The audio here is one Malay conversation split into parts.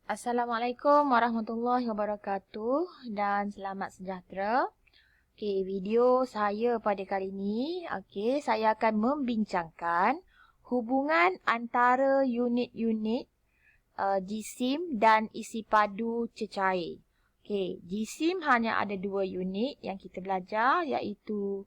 Assalamualaikum warahmatullahi wabarakatuh dan selamat sejahtera. Okey, video saya pada kali ini, saya akan membincangkan hubungan antara unit-unit jisim dan isi padu cecair. Okey, jisim hanya ada dua unit yang kita belajar iaitu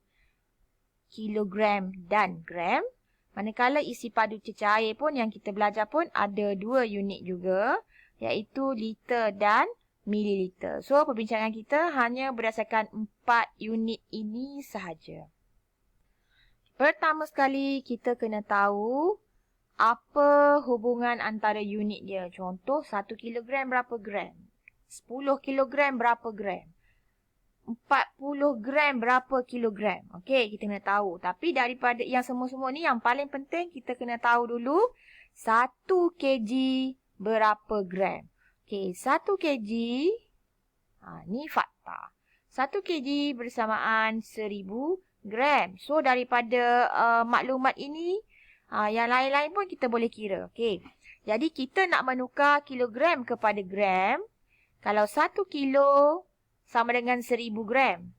kilogram dan gram. Manakala isi padu cecair pun yang kita belajar pun ada dua unit juga, iaitu liter dan mililiter. So, perbincangan kita hanya berdasarkan 4 unit ini sahaja. Pertama sekali, kita kena tahu apa hubungan antara unit dia. Contoh, 1 kilogram berapa gram? 10 kilogram berapa gram? 40 gram berapa kilogram? Okey, kita kena tahu. Tapi daripada yang semua-semua ni, yang paling penting kita kena tahu dulu 1 kg berapa gram. Okey, 1 kg, ni fakta. 1 kg bersamaan 1000 gram. So, daripada maklumat ini, yang lain-lain pun kita boleh kira. Okey, jadi kita nak menukar kilogram kepada gram. Kalau 1 kilo sama dengan 1000 gram.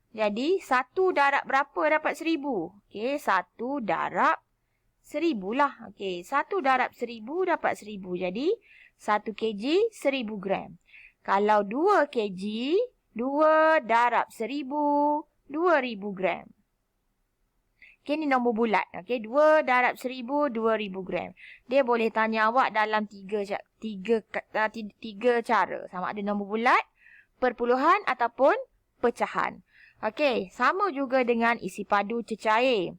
Jadi, 1 darab berapa dapat 1000? Okey, 1 darab 1000 lah. Okey, 1 darab 1000 dapat 1000. Jadi, 1 kg 1000 gram. Kalau 2 kg, 2 darab 1000, 2000 gram. Okey, ni nombor bulat. Okey, 2 darab 1000, 2000 gram. Dia boleh tanya awak dalam tiga cara. Sama ada nombor bulat, perpuluhan ataupun pecahan. Okey, sama juga dengan isi padu cecair.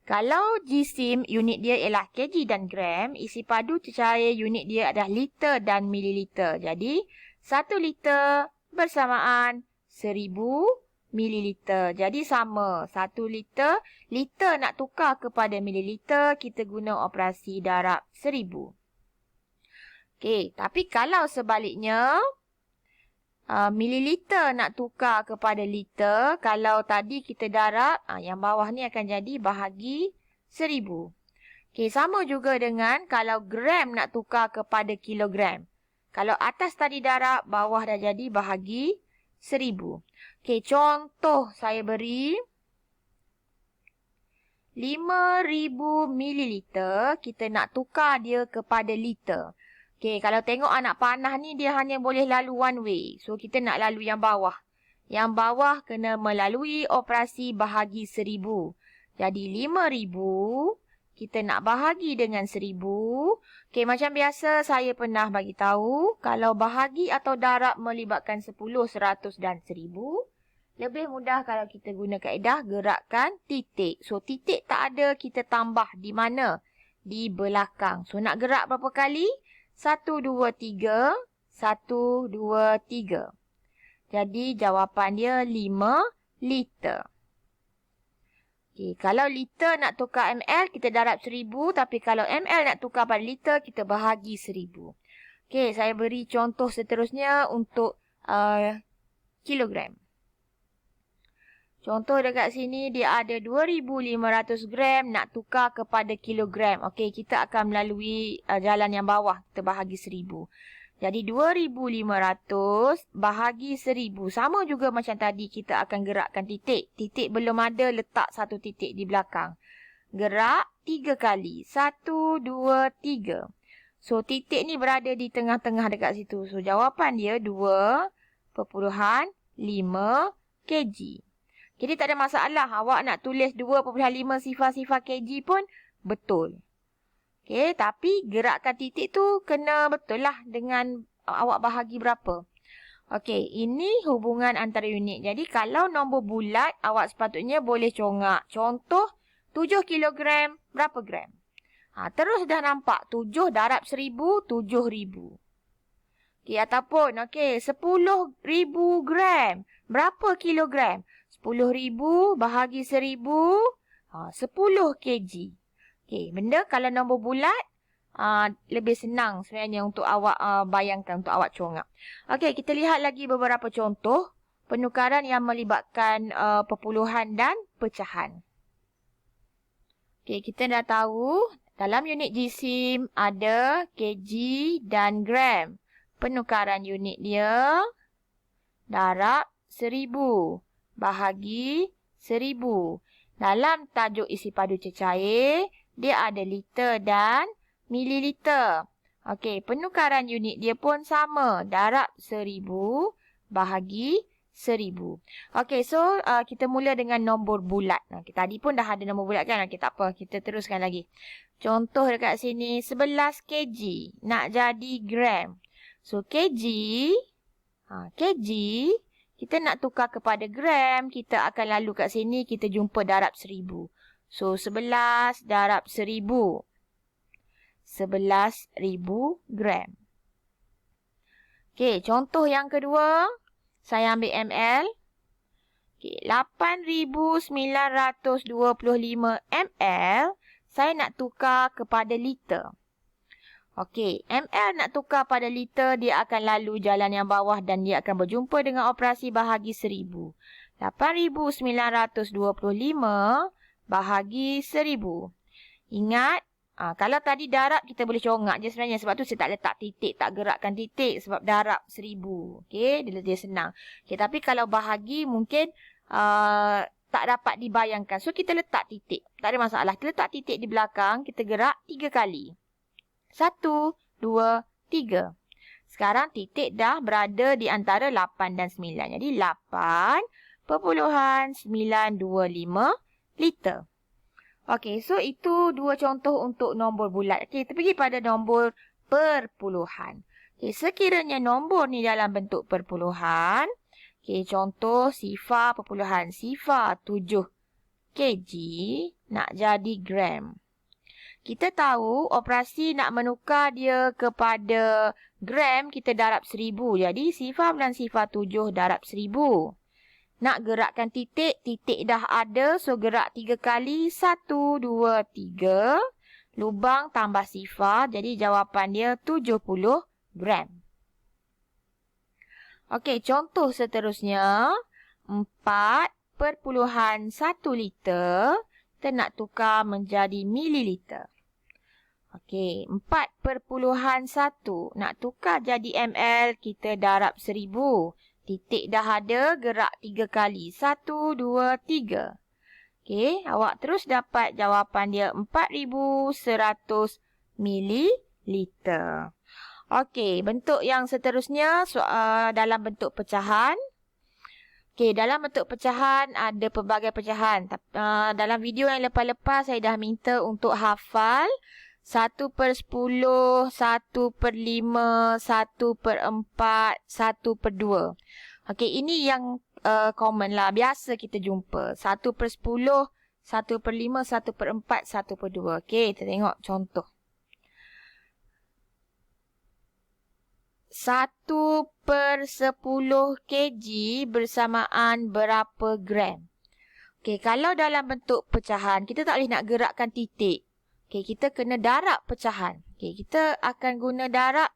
Kalau jisim unit dia ialah kg dan gram, isi padu cecair unit dia adalah liter dan mililiter. Jadi, 1 liter bersamaan 1000 mililiter. Jadi, sama. 1 liter, liter nak tukar kepada mililiter, kita guna operasi darab 1000. Okey, tapi kalau sebaliknya, mililiter nak tukar kepada liter. Kalau tadi kita darab, yang bawah ni akan jadi bahagi 1000. Okey, sama juga dengan kalau gram nak tukar kepada kilogram. Kalau atas tadi darab, bawah dah jadi bahagi 1000. Okey, contoh saya beri 5000 mililiter, kita nak tukar dia kepada liter. Okey, kalau tengok anak panah ni, dia hanya boleh lalu one way. So, kita nak lalu yang bawah. Yang bawah kena melalui operasi bahagi 1000. Jadi, 5000, kita nak bahagi dengan 1000. Okey, macam biasa saya pernah bagi tahu, kalau bahagi atau darab melibatkan 10, 100 dan 1000, lebih mudah kalau kita guna kaedah gerakkan titik. So, titik tak ada, kita tambah di mana? Di belakang. So, nak gerak berapa kali? 1, 2, 3. 1, 2, 3. Jadi, jawapan dia 5 liter. Okay, kalau liter nak tukar ml, kita darab 1000. Tapi kalau ml nak tukar pada liter, kita bahagi 1000. Okay, saya beri contoh seterusnya untuk kilogram. Contoh dekat sini, dia ada 2500 gram nak tukar kepada kilogram. Okey, kita akan melalui jalan yang bawah. Kita bahagi 1000. Jadi, 2500 bahagi 1000. Sama juga macam tadi, kita akan gerakkan titik. Titik belum ada, letak satu titik di belakang. Gerak 3 kali. 1, 2, 3. So, titik ni berada di tengah-tengah dekat situ. So, jawapan dia 2.5 kg. Jadi tak ada masalah. Awak nak tulis 2.5 sifar-sifar kg pun betul. Okey, tapi gerakkan titik tu kena betul lah dengan awak bahagi berapa. Okey, ini hubungan antara unit. Jadi kalau nombor bulat, awak sepatutnya boleh congak. Contoh, 7 kilogram berapa gram? Terus dah nampak. 7 darab 1000, 7000. Okey, ataupun 10,000 gram. Berapa kilogram? 10,000 bahagi 1000, 10 kg. Okey, benda kalau nombor bulat, lebih senang sebenarnya untuk awak bayangkan, untuk awak congak. Okey, kita lihat lagi beberapa contoh penukaran yang melibatkan perpuluhan dan pecahan. Okey, kita dah tahu Dalam unit jisim ada kg dan gram. Penukaran unit dia darab 1000 bahagi 1000. Dalam tajuk isi padu cecair, dia ada liter dan mililiter. Okey, penukaran unit dia pun sama. Darab 1000 bahagi 1000. Okey, so kita mula dengan nombor bulat. Tadi pun dah ada nombor bulat kan? Okey, tak apa. Kita teruskan lagi. Contoh dekat sini, 11 kg. Nak jadi gram. So, kg, kita nak tukar kepada gram, kita akan lalu kat sini, kita jumpa darab 1000. So, 11 darab 1000. 11,000 gram. Okey, contoh yang kedua, saya ambil ml. Okey, 8,925 ml, saya nak tukar kepada liter. Okey, ml nak tukar pada liter, dia akan lalu jalan yang bawah dan dia akan berjumpa dengan operasi bahagi 1000. 8,925 bahagi 1000. Ingat, kalau tadi darab kita boleh congak je sebenarnya. Sebab tu saya tak letak titik, tak gerakkan titik sebab darab 1000. Okey, dia senang. Okey, tapi kalau bahagi mungkin tak dapat dibayangkan. So, kita letak titik. Tak ada masalah. Kita letak titik di belakang, kita gerak 3 kali. 1, 2, 3. Sekarang titik dah berada di antara 8 dan 9. Jadi 8,925 liter. Okey, so itu dua contoh untuk nombor bulat. Okey, kita pergi pada nombor perpuluhan. Okey, sekiranya nombor ni dalam bentuk perpuluhan. Okey, contoh sifar perpuluhan. Sifar 7 kg nak jadi gram. Kita tahu operasi nak menukar dia kepada gram, kita darab 1000. Jadi, sifar bulan sifar 7 darab 1000. Nak gerakkan titik, titik dah ada. So, gerak 3 kali. 1, 2, 3. Lubang tambah sifar. Jadi, jawapan dia 70 gram. Okey, contoh seterusnya. 4,1 liter. Kita nak tukar menjadi mililiter. Okey, 4,1 nak tukar jadi ml, kita darab 1000. Titik dah ada, gerak 3 kali. 1, 2, 3. Okey, awak terus dapat jawapan dia 4,100 mililiter. Okey, bentuk yang seterusnya dalam bentuk pecahan. Okey, dalam bentuk pecahan ada pelbagai pecahan. Dalam video yang lepas-lepas saya dah minta untuk hafal 1/10, 1/5, 1/4, 1/2. Okey, ini yang common lah. Biasa kita jumpa. 1/10, 1/5, 1/4, 1/2. Okey, kita tengok contoh. 1/10 kg bersamaan berapa gram? Okey, kalau dalam bentuk pecahan, kita tak boleh nak gerakkan titik. Okey, kita kena darab pecahan. Okey, kita akan guna darab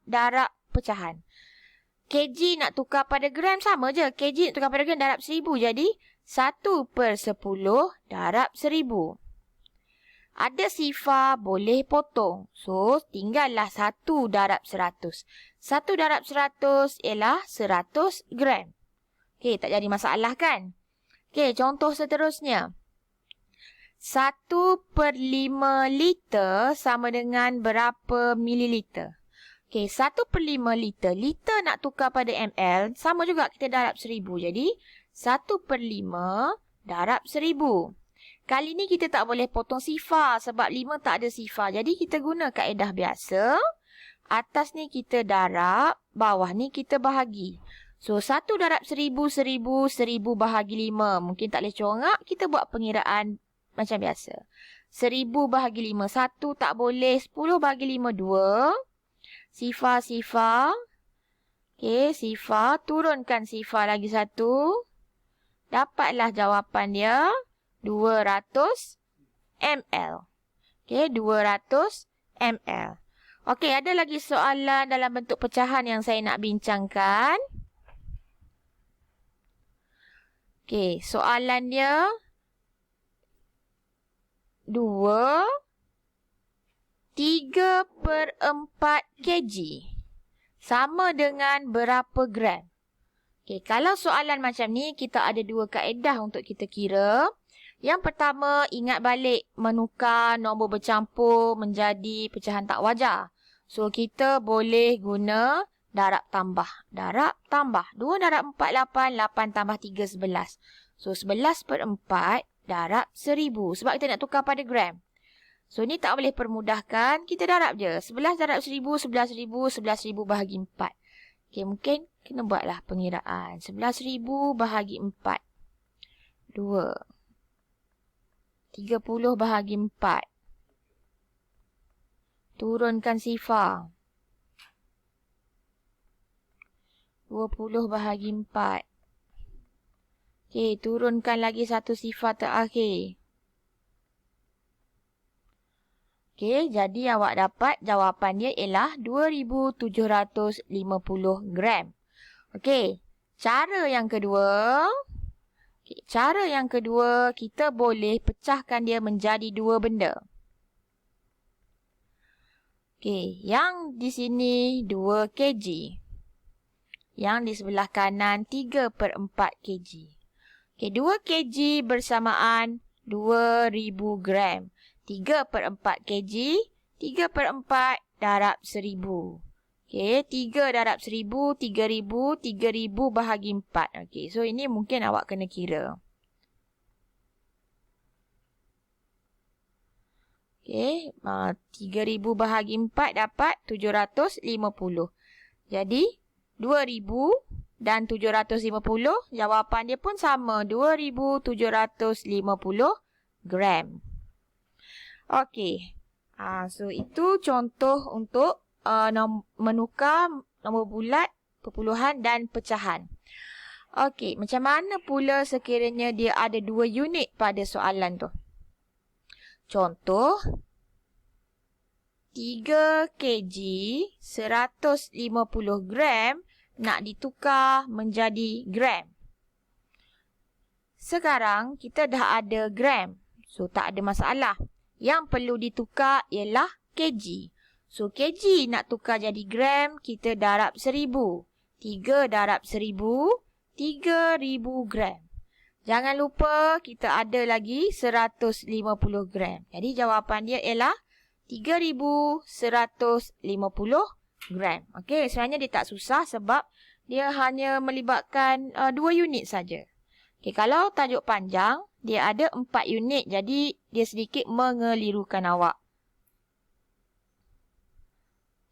pecahan. Kg nak tukar pada gram sama je. Kg nak tukar pada gram darab 1000. Jadi, 1/10 darab 1000. Ada sifar boleh potong. So, tinggallah 1 darab 100. 1 darab 100 ialah 100 gram. Okey, tak jadi masalah kan? Okey, contoh seterusnya. 1/5 liter sama dengan berapa mililiter? Okey, 1/5 liter. Liter nak tukar pada ml, sama juga kita darab 1000. Jadi, 1/5 darab 1000. Kali ni kita tak boleh potong sifar sebab 5 tak ada sifar. Jadi kita guna kaedah biasa. Atas ni kita darab, bawah ni kita bahagi. So 1 darab 1000, 1000, 1000 bahagi 5. Mungkin tak boleh congak, kita buat pengiraan macam biasa. 1000 bahagi 5, 1 tak boleh. 10 bahagi 5, 2. Sifar. Okey, sifar. Turunkan sifar lagi 1. Dapatlah jawapan dia. 200 ml. Okey, 200 ml. Okey, ada lagi soalan dalam bentuk pecahan yang saya nak bincangkan. Okey, soalan dia 2 3/4 kg sama dengan berapa gram? Okey, kalau soalan macam ni, kita ada dua kaedah untuk kita kira. Yang pertama, ingat balik menukar nombor bercampur menjadi pecahan tak wajar. So, kita boleh guna darab tambah. Darab tambah. 2 darab 4, 8. 8 tambah 3, 11. So, 11/4 darab 1000. Sebab kita nak tukar pada gram. So, ni tak boleh permudahkan. Kita darab je. 11 darab 1000, 11,000, 11,000 bahagi 4. Okey, mungkin kena buatlah pengiraan. 11,000 bahagi 4. 2. 30 bahagi 4. Turunkan sifar. 20 bahagi 4. Okey, turunkan lagi satu sifar terakhir. Okey, jadi awak dapat jawapan dia ialah 2,750 gram. Okey, cara yang kedua. Kita boleh pecahkan dia menjadi dua benda. Okey, yang di sini 2 kg. Yang di sebelah kanan 3/4 kg. Okey, 2 kg bersamaan 2,000 gram. 3/4 kg, 3/4 darab 1000. Okey, 3 darab 1000, 3,000, 3,000 bahagi 4. Okey, so ini mungkin awak kena kira. Okey, 3,000 bahagi 4 dapat 750. Jadi, 2,000 dan 750, jawapan dia pun sama, 2,750 gram. Okey, so itu contoh untuk menukar nombor bulat, perpuluhan dan pecahan. Okey, macam mana pula sekiranya dia ada 2 unit pada soalan tu? Contoh, 3 kg 150 gram nak ditukar menjadi gram. Sekarang kita dah ada gram, so tak ada masalah. Yang perlu ditukar ialah kg. So, kg nak tukar jadi gram, kita darab 1000. 3 darab 1000, 3,000 gram. Jangan lupa kita ada lagi 150 gram. Jadi, jawapan dia ialah 3,150 gram. Okey, sebenarnya dia tak susah sebab dia hanya melibatkan 2 unit saja. Okey, kalau tajuk panjang, dia ada 4 unit. Jadi, dia sedikit mengelirukan awak.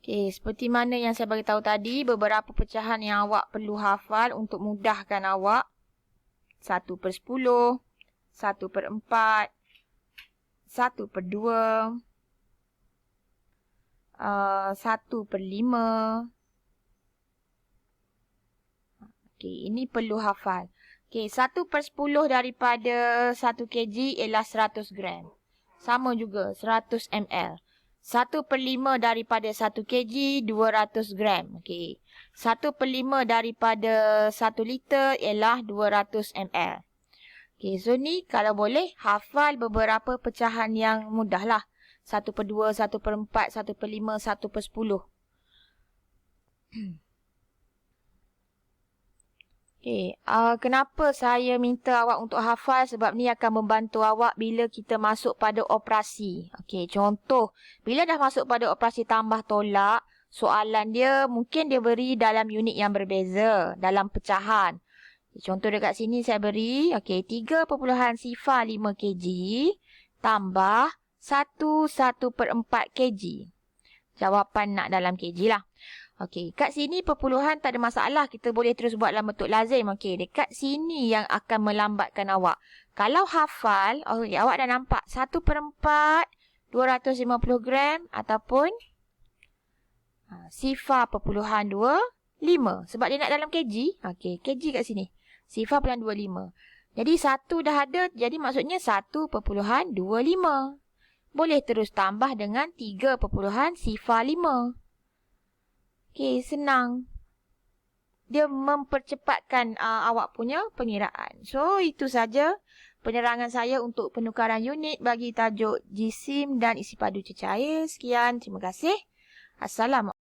Okey, seperti mana yang saya bagi tahu tadi, beberapa pecahan yang awak perlu hafal untuk mudahkan awak. 1/10, 1/4, 1/2, 1/5. Okey, ini perlu hafal. Okey, 1/10 daripada 1 kg ialah 100 gram. Sama juga, 100 ml. 1/5 daripada 1 kg, 200 gram. Okey. 1/5 daripada 1 liter ialah 200 ml. Okey, so ni kalau boleh hafal beberapa pecahan yang mudah lah. 1/2, 1/4, 1/5, 1/10. Okey, kenapa saya minta awak untuk hafal? Sebab ni akan membantu awak bila kita masuk pada operasi. Okey, contoh, bila dah masuk pada operasi tambah tolak, soalan dia mungkin dia beri dalam unit yang berbeza, dalam pecahan. Contoh dekat sini saya beri, okey, 3.05 kg tambah 1/4 kg. Jawapan nak dalam kg lah. Okey, kat sini perpuluhan tak ada masalah. Kita boleh terus buat dalam bentuk lazim. Okey, dekat sini yang akan melambatkan awak. Kalau hafal, okay, awak dah nampak 1/4, 250 gram ataupun sifar perpuluhan 25. Sebab dia nak dalam kg. Okey, kg kat sini. Sifar perpuluhan 25. Jadi 1 dah ada, jadi maksudnya 1/25. Boleh terus tambah dengan 3.05. Okey, senang. Dia mempercepatkan awak punya pengiraan. So, itu saja penerangan saya untuk penukaran unit bagi tajuk jisim dan isi padu cecair. Sekian, terima kasih. Assalamualaikum.